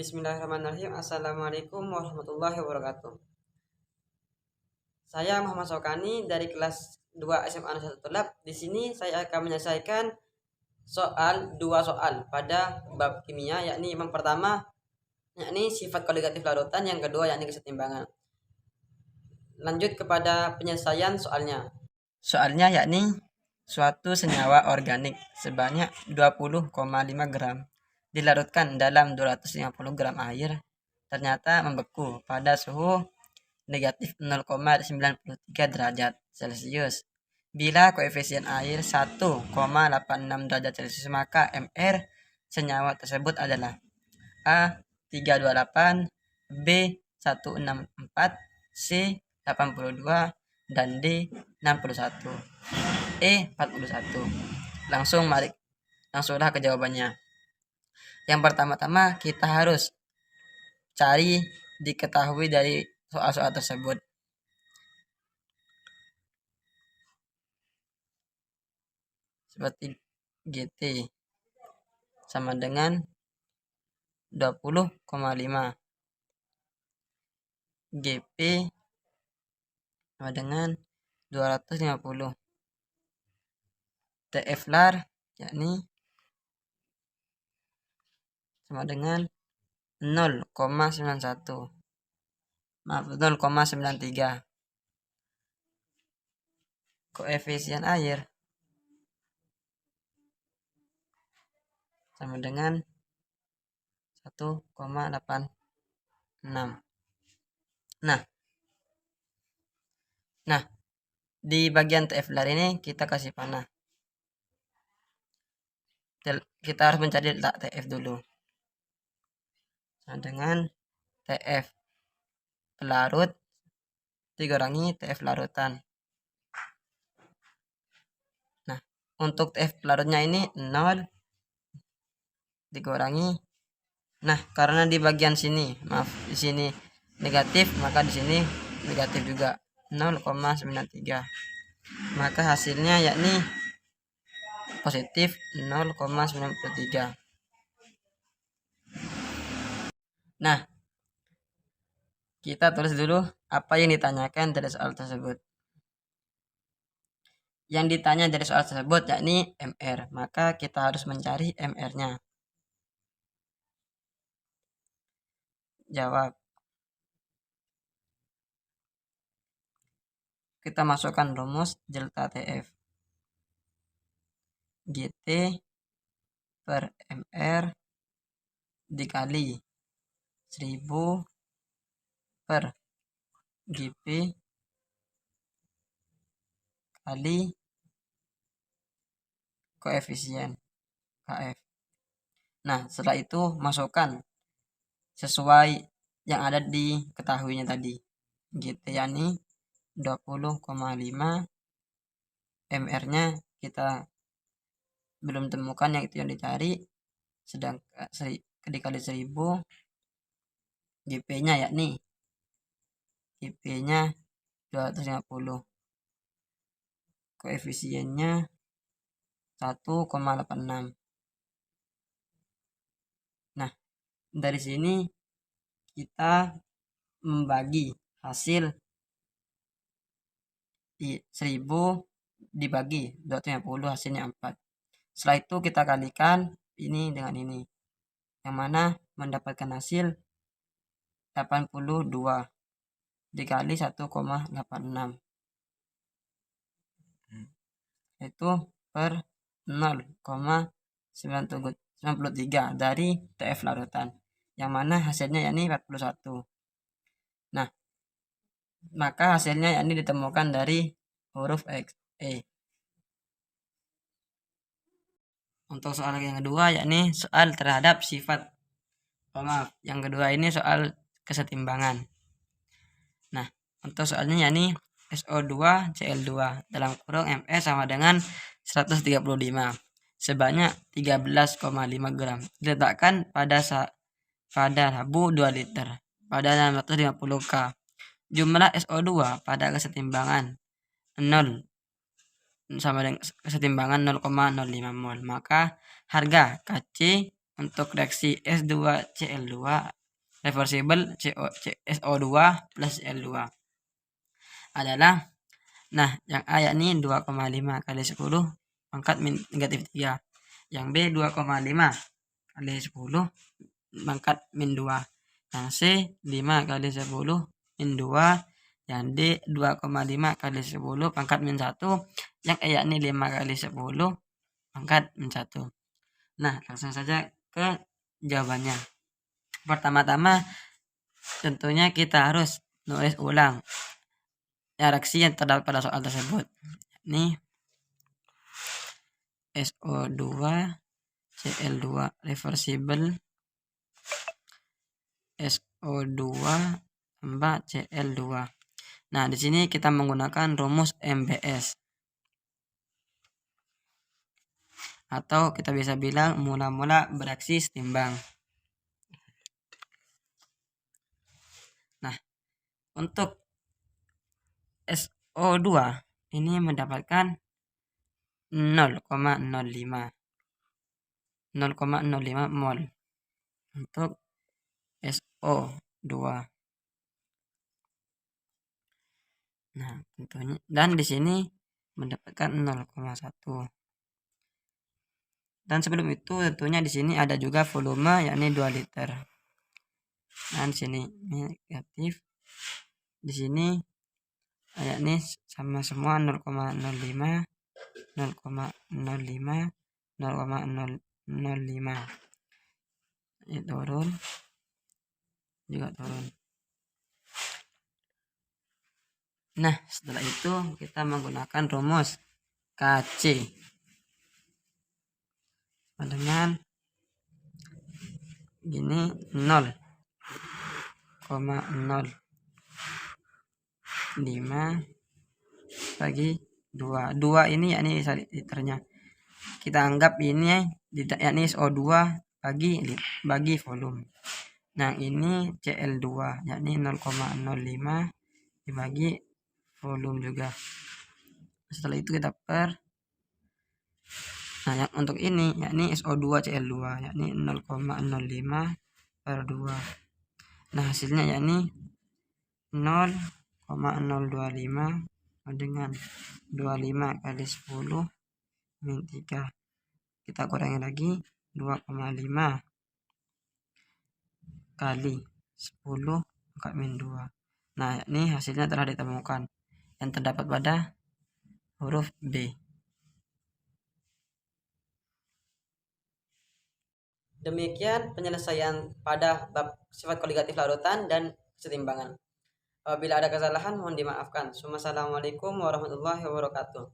Bismillahirrahmanirrahim. Assalamualaikum warahmatullahi wabarakatuh. Saya Muhammad Sokani dari kelas 2 SMA 1 Tulab. Di sini saya akan menyelesaikan dua soal pada bab kimia, yakni yang pertama yakni sifat koligatif larutan, yang kedua yakni kesetimbangan. Lanjut kepada penyelesaian soalnya. Soalnya yakni suatu senyawa organik sebanyak 20,5 gram dilarutkan dalam 250 gram air ternyata membeku pada suhu negatif 0,93 derajat Celcius. Bila koefisien air 1,86 derajat Celcius, maka Mr senyawa tersebut adalah A 328, B 164, C 82, dan D 61, E 41. Langsunglah ke jawabannya. Yang pertama-tama kita harus diketahui dari soal-soal tersebut. Seperti GT sama dengan 20,5, GP sama dengan 250, TF lar yakni sama dengan 0,91, 0,93. Koefisien air sama dengan 1,86. Nah, di bagian TF lar ini kita kasih panah. Kita harus mencari letak TF dulu. Sama dengan TF pelarut dikurangi TF larutan. Nah, untuk TF pelarutnya ini 0 dikurangi. Nah, karena di bagian sini, di sini negatif, maka di sini negatif juga 0,93. Maka hasilnya yakni positif 0,93. Nah, kita tulis dulu apa yang ditanyakan dari soal tersebut. Yang ditanya dari soal tersebut yakni MR, maka kita harus mencari MR-nya. Jawab. Kita masukkan rumus delta TF. GT per MR dikali 1000 per GP kali koefisien KF. Nah, setelah itu masukkan sesuai yang ada diketahuinya tadi. GT yakni 20,5, MR-nya kita belum temukan, yang itu yang dicari, sedangkan dikali 1000, GP-nya yakni GP-nya 250, koefisiennya 1,86. Nah, dari sini kita membagi hasil 1000 dibagi 250, hasilnya 4. Setelah itu kita kalikan ini dengan ini, yang mana mendapatkan hasil 82 dikali 1,86, itu per 0,93 dari TF larutan, yang mana hasilnya yakni 41. Nah, maka hasilnya yakni ditemukan dari huruf X, E. Untuk soal yang kedua yakni soal terhadap sifat, yang kedua ini soal kesetimbangan. Nah, untuk soalnya yakni SO2 Cl2 dalam kurung Ms sama dengan 135 sebanyak 13,5 gram diletakkan pada sabu 2 liter pada 650 K. Jumlah SO2 pada kesetimbangan 0 sama dengan kesetimbangan 0,05 mol. Maka harga Kc untuk reaksi S2Cl2 reversible SO2 plus Cl2 adalah, nah yang A yakni 2,5 kali 10 pangkat negatif 3, yang B 2,5 kali 10 pangkat min 2, yang C 5 kali 10 min 2, yang D 2,5 kali 10 pangkat min 1, yang E yakni 5 kali 10 pangkat min 1. Nah, langsung saja ke jawabannya. Pertama-tama tentunya kita harus nulis ulang reaksi yang terdapat pada soal tersebut. Ini SO2 Cl2 reversible SO2 tambah Cl2. Nah, di sini kita menggunakan rumus MBS. Atau kita bisa bilang mula-mula bereaksi setimbang. Nah, untuk SO2 ini mendapatkan 0,05 mol untuk SO2. Nah, tentunya dan di sini mendapatkan 0,1. Dan sebelum itu tentunya di sini ada juga volume yakni 2 liter. Dan sini negatif. Di sini yakni sama semua 0,05 0,05 0,005. Ini turun juga turun. Nah, setelah itu kita menggunakan rumus KC dengan gini 0,05 bagi 2. 2 ini yakni liternya. Kita anggap ini yakni SO2 bagi volume. Nah, ini Cl2 yakni 0,05 dibagi volume juga. Setelah itu kita per. Nah, yang untuk ini yakni SO2 Cl2 yakni 0,05 per 2. Nah, hasilnya yakni 0,025 dengan 25 kali 10 min 3. Kita kurangi lagi 2,5 kali 10 pangkat min 2. Nah, ini hasilnya telah ditemukan yang terdapat pada huruf B. Demikian penyelesaian pada bab sifat koligatif larutan dan kesetimbangan. Apabila ada kesalahan mohon dimaafkan. Wassalamualaikum warahmatullahi wabarakatuh.